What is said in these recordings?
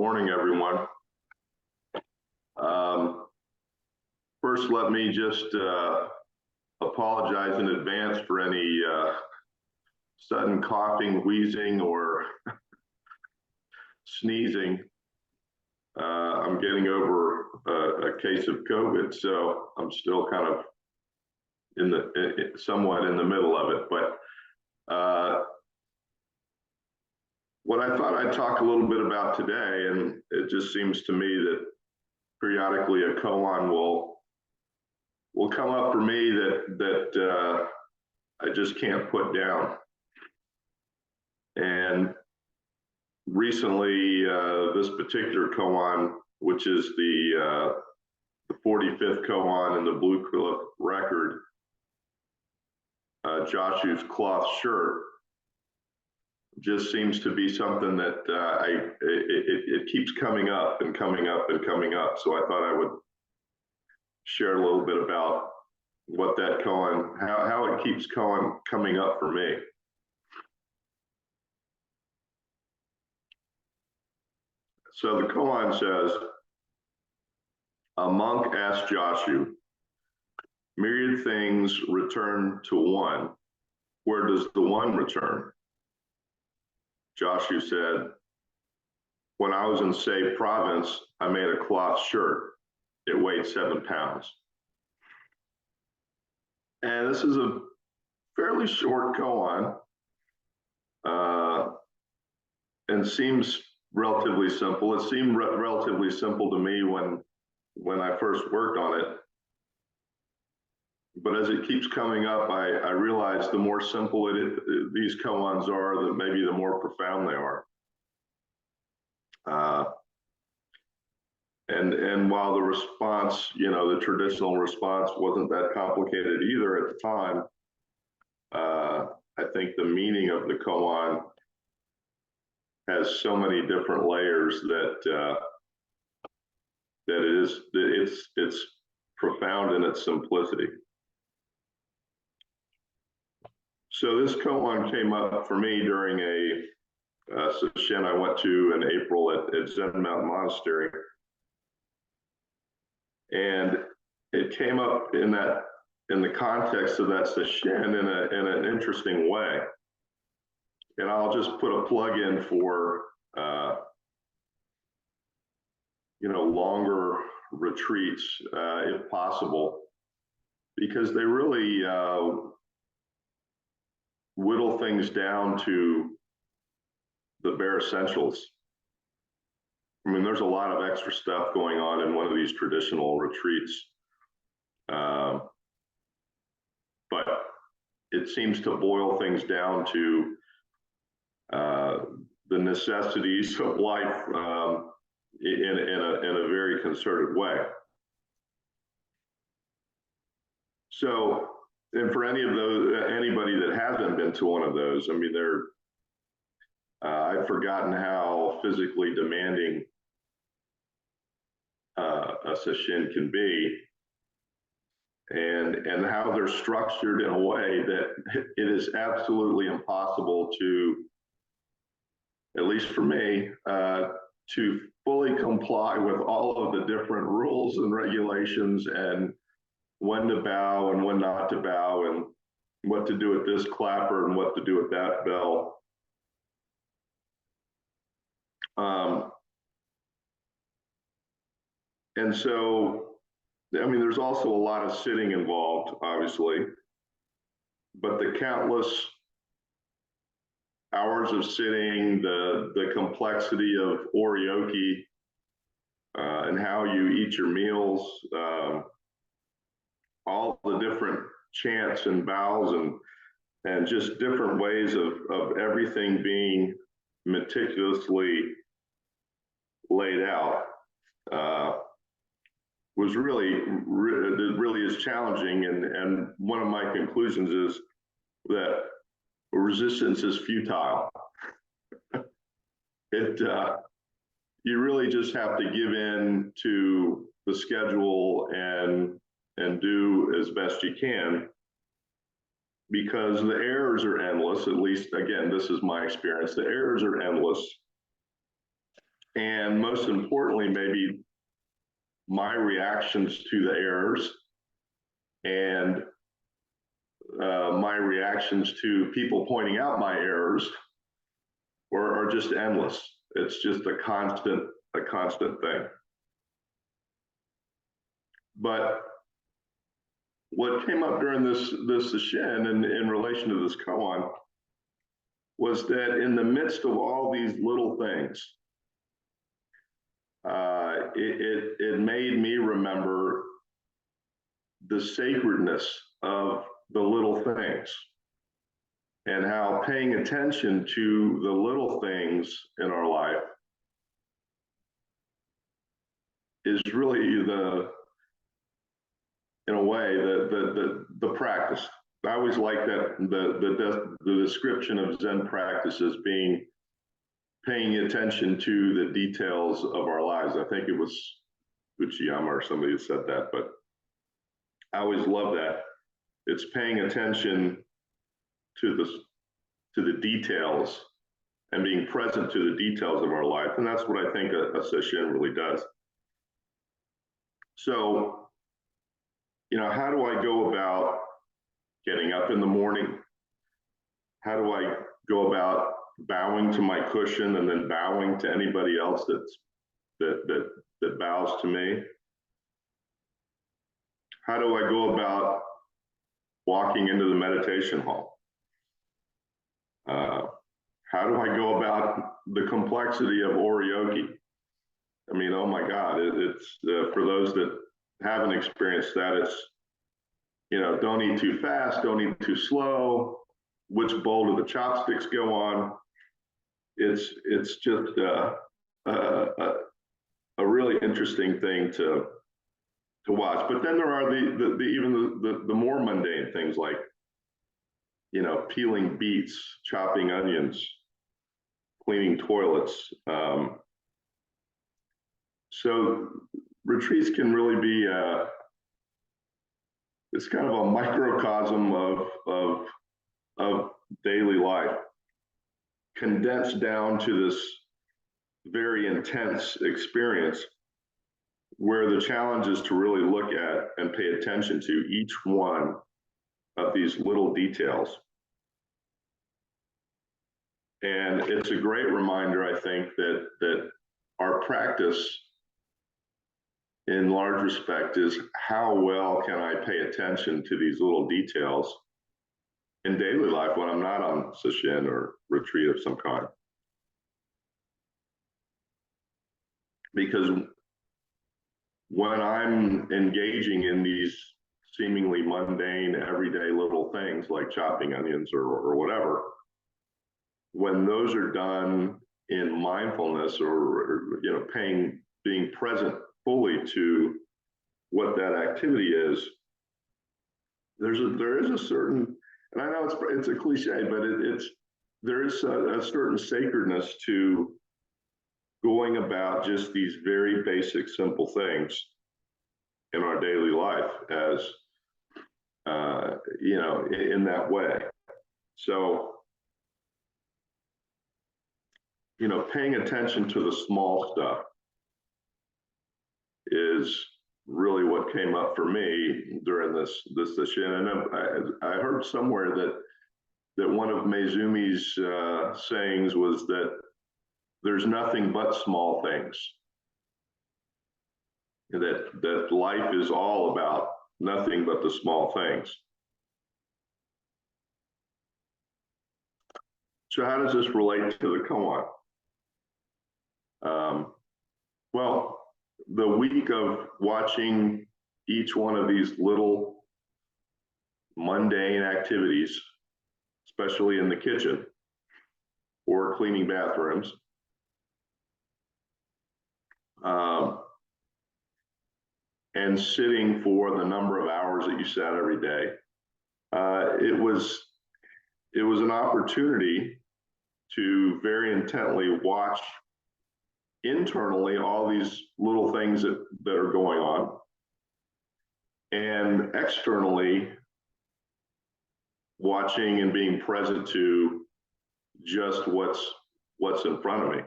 morning, everyone. First, let me just apologize in advance for any sudden coughing, wheezing, or sneezing. I'm getting over a case of COVID, so I'm still kind of somewhat in the middle of it. But what I thought I'd talk a little bit about today, and it just seems to me that periodically a koan will come up for me that I just can't put down. And recently, this particular koan, which is the 45th koan in the Blue Cliff record, Joshu's cloth shirt, just seems to be something that it keeps coming up and coming up and coming up. So I thought I would share a little bit about what that koan, how it keeps coming up for me. So the koan says, a monk asked Joshu, myriad things return to one. Where does the one return? Joshu said, when I was in Say province, I made a cloth shirt. It weighed 7 pounds. And this is a fairly short koan and seems relatively simple. It seemed relatively simple to me when I first worked on it. But as it keeps coming up, I realize the more simple these koans are, that maybe the more profound they are. And while the response, the traditional response wasn't that complicated either at the time, I think the meaning of the koan has so many different layers that it's profound in its simplicity. So this koan came up for me during a session I went to in April at Zen Mountain Monastery. And it came up in the context of that session in an interesting way. And I'll just put a plug in for longer retreats if possible, because they really whittle things down to the bare essentials. I mean, there's a lot of extra stuff going on in one of these traditional retreats, but it seems to boil things down to the necessities of life in a very concerted way. So, and for anybody that hasn't been to one of those, I mean, I've forgotten how physically demanding a session can be, and how they're structured in a way that it is absolutely impossible to, at least for me, to fully comply with all of the different rules and regulations, and when to bow and when not to bow, and what to do with this clapper and what to do with that bell. And so, I mean, there's also a lot of sitting involved, obviously, but the countless hours of sitting, the complexity of oryoki, and how you eat your meals, all the different chants and bows and just different ways of everything being meticulously laid out, was really is challenging. And one of my conclusions is that resistance is futile. You really just have to give in to the schedule and do as best you can, because the errors are endless. At least, again, this is my experience. The errors are endless. and most importantly, maybe my reactions to the errors and my reactions to people pointing out my errors are just endless. It's just a constant thing. But what came up during this session and in relation to this koan was that in the midst of all these little things, it made me remember the sacredness of the little things and how paying attention to the little things in our life is really in a way, the practice. I always like that the description of Zen practice as being paying attention to the details of our lives. I think it was Uchiyama or somebody who said that, but I always love that. It's paying attention to the details and being present to the details of our life, and that's what I think a sesshin really does. So, how do I go about getting up in the morning? How do I go about bowing to my cushion and then bowing to anybody else that bows to me? How do I go about walking into the meditation hall? How do I go about the complexity of oryoki? I mean, oh my God, it's for those that haven't experienced that, it's, don't eat too fast, don't eat too slow, which bowl do the chopsticks go on? It's just a really interesting thing to watch. But then there are even the more mundane things like, peeling beets, chopping onions, cleaning toilets. So retreats can really be it's kind of a microcosm of daily life, condensed down to this very intense experience where the challenge is to really look at and pay attention to each one of these little details. And it's a great reminder, I think, that our practice in large respect is how well can I pay attention to these little details in daily life when I'm not on sesshin or retreat of some kind. Because when I'm engaging in these seemingly mundane, everyday little things like chopping onions or whatever, when those are done in mindfulness or being present fully to what that activity is, there is a certain, and I know it's a cliche, but there is a certain sacredness to going about just these very basic, simple things in our daily life as in that way. So paying attention to the small stuff is really what came up for me during this session. And I heard somewhere that one of Meizumi's sayings was that there's nothing but small things. That life is all about nothing but the small things. So how does this relate to the koan? Well, the week of watching each one of these little mundane activities, especially in the kitchen or cleaning bathrooms, and sitting for the number of hours that you sat every day, it was an opportunity to very intently watch internally all these little things that are going on, and externally watching and being present to just what's in front of me.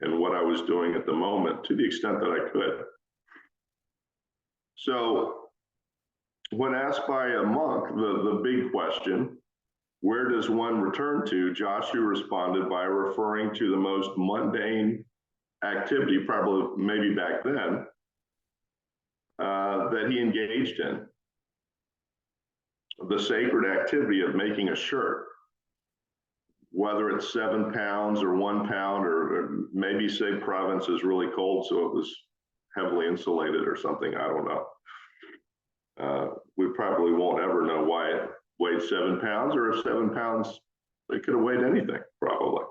and what I was doing at the moment to the extent that I could. So when asked by a monk, the big question, where does one return to? Joshu responded by referring to the most mundane activity, probably maybe back then, that he engaged in. The sacred activity of making a shirt, whether it's 7 pounds or 1 pound, or maybe say province is really cold, so it was heavily insulated or something, I don't know. We probably won't ever know why it weighed 7 pounds, or if 7 pounds, it could have weighed anything, probably.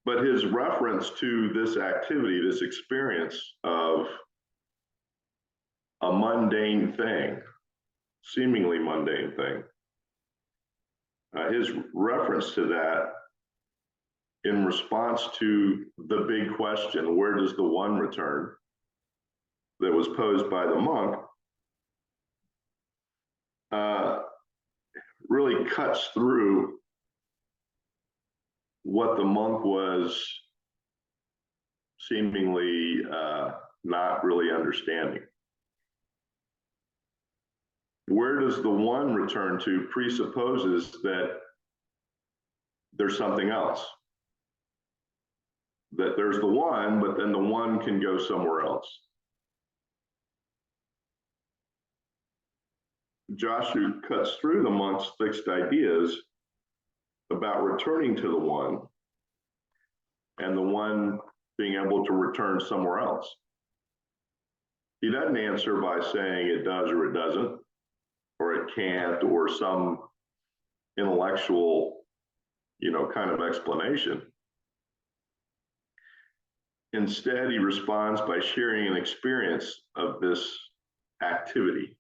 But his reference to this activity, this experience of a mundane thing, seemingly mundane thing, his reference to that in response to the big question, where does the one return, that was posed by the monk, really cuts through what the monk was seemingly not really understanding. Where does the one return to presupposes that there's something else. That there's the one, but then the one can go somewhere else. Joshu cuts through the monk's fixed ideas about returning to the one, and the one being able to return somewhere else. He doesn't answer by saying it does or it doesn't, or it can't, or some intellectual, kind of explanation. Instead, he responds by sharing an experience of this activity.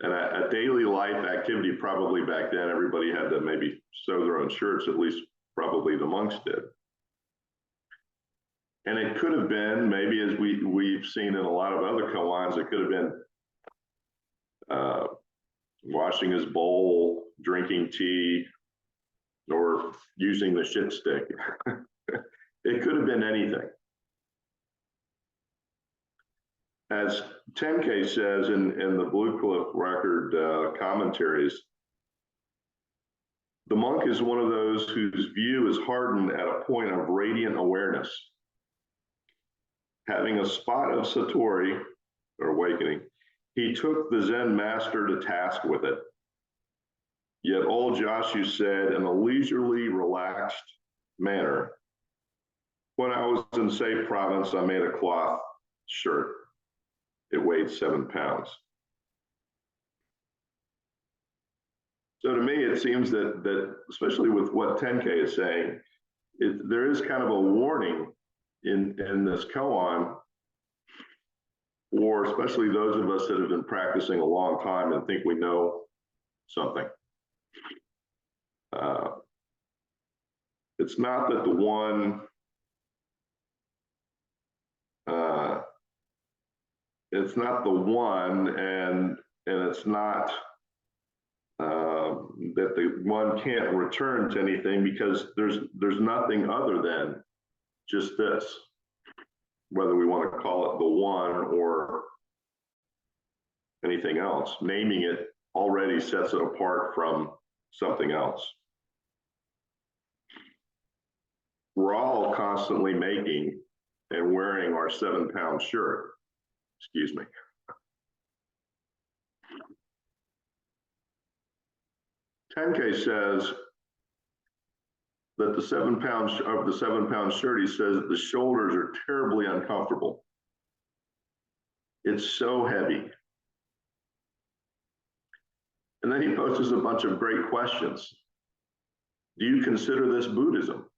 And a daily life activity, probably back then, everybody had to maybe sew their own shirts, at least probably the monks did. And it could have been, maybe as we've seen in a lot of other koans, it could have been washing his bowl, drinking tea, or using the shit stick. It could have been anything. As Tenkei says in the Blue Cliff Record commentaries, the monk is one of those whose view is hardened at a point of radiant awareness. Having a spot of Satori, or awakening, he took the Zen master to task with it. Yet old Joshu said in a leisurely, relaxed manner, when I was in Say province, I made a cloth shirt. It weighed 7 pounds. So to me, it seems that especially with what Tenkei is saying, there is kind of a warning in this koan, or especially those of us that have been practicing a long time and think we know something. It's not that the one, it's not the one, and it's not that the one can't return to anything, because there's nothing other than just this, whether we want to call it the one or anything else. Naming it already sets it apart from something else. We're all constantly making and wearing our 7-pound shirt. Excuse me. Tenkei says that the 7-pound shirt, he says that the shoulders are terribly uncomfortable. It's so heavy. And then he poses a bunch of great questions. Do you consider this Buddhism?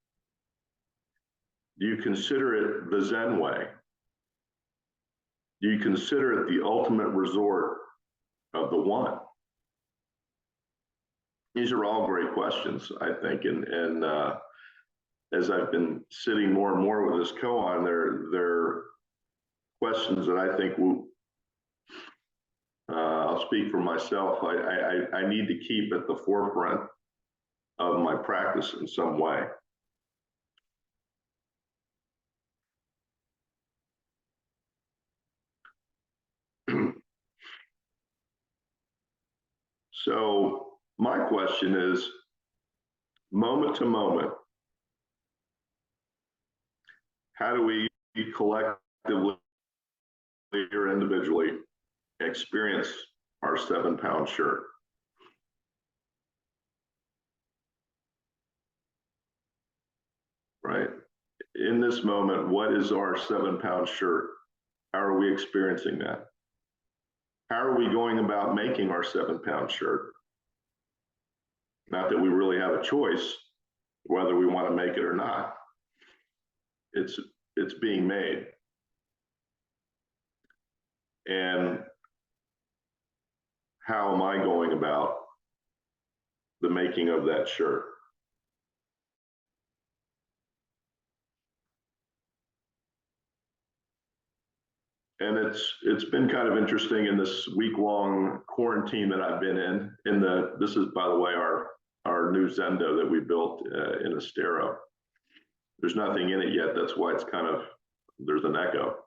Do you consider it the Zen way? Do you consider it the ultimate resort of the one? These are all great questions, I think. And as I've been sitting more and more with this koan, they're questions that I think I'll speak for myself. I need to keep at the forefront of my practice in some way. So my question is, moment to moment, how do we collectively or individually experience our 7-pound shirt? Right? In this moment, what is our 7-pound shirt? How are we experiencing that? How are we going about making our 7-pound shirt? Not that we really have a choice whether we want to make it or not. It's being made. And how am I going about the making of that shirt? And it's been kind of interesting in this week-long quarantine that I've been in this is, by the way, our new Zendo that we built in Estero. There's nothing in it yet. That's why it's kind of, there's an echo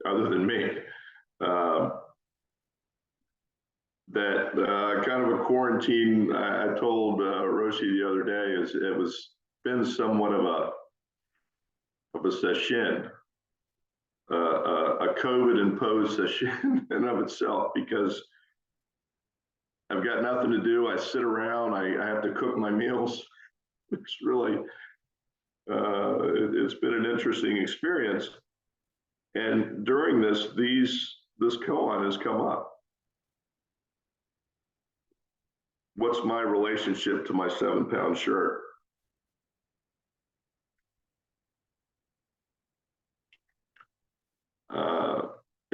other than me. That kind of a quarantine, I told Roshi the other day, is it was been somewhat of a session, a COVID imposed session in of itself, because I've got nothing to do. I sit around, I have to cook my meals. It's really, it's been an interesting experience. And during this koan has come up. What's my relationship to my 7-pound shirt?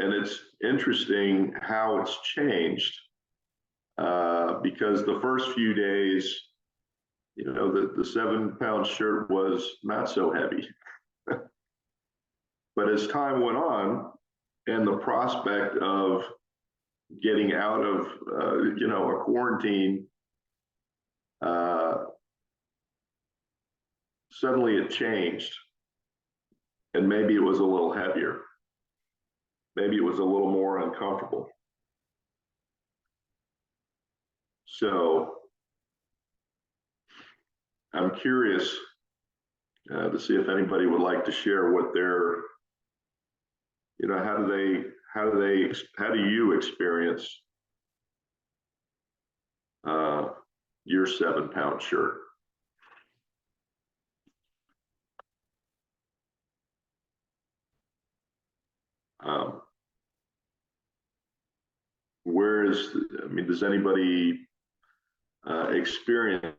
And it's interesting how it's changed, because the first few days, the 7-pound shirt was not so heavy. But as time went on, and the prospect of getting out of, a quarantine, suddenly it changed. And maybe it was a little heavier. Maybe it was a little more uncomfortable. So I'm curious to see if anybody would like to share what their, how do you experience your 7-pound shirt? Does anybody experience,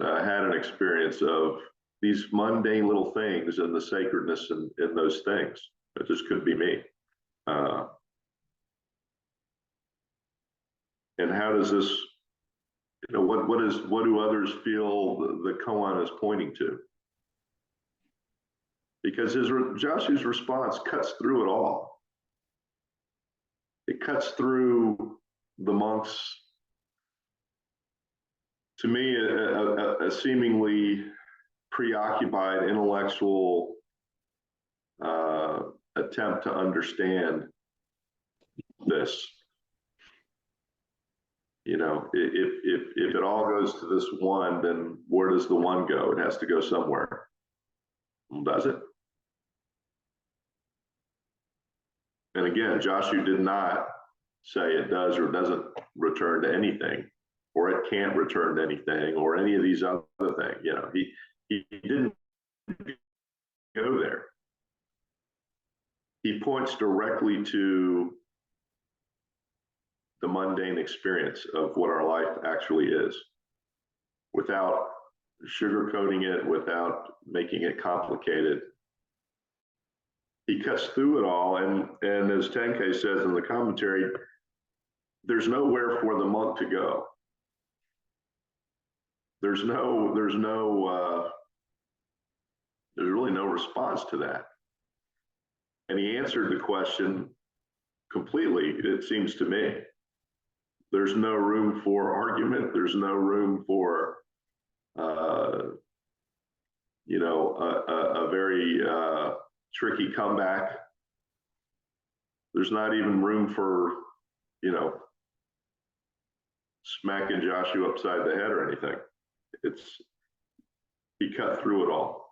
had an experience of these mundane little things and the sacredness in those things? It just could be me. And how does this, what do others feel the koan is pointing to? Because Joshu's response cuts through it all. It cuts through the monks, to me, a seemingly preoccupied intellectual attempt to understand this. If it all goes to this one, then where does the one go? It has to go somewhere. Does it? And again, Joshu did not say it does or doesn't return to anything, or it can't return to anything, or any of these other things. He didn't go there. He points directly to the mundane experience of what our life actually is, without sugarcoating it, without making it complicated. He cuts through it all, and as Tenkei says in the commentary, there's nowhere for the monk to go. There's really no response to that. And he answered the question completely, it seems to me. there's no room for argument. There's no room for, you know, a very tricky comeback. There's not even room for, you know, smacking Joshu upside the head or anything. He cut through it all.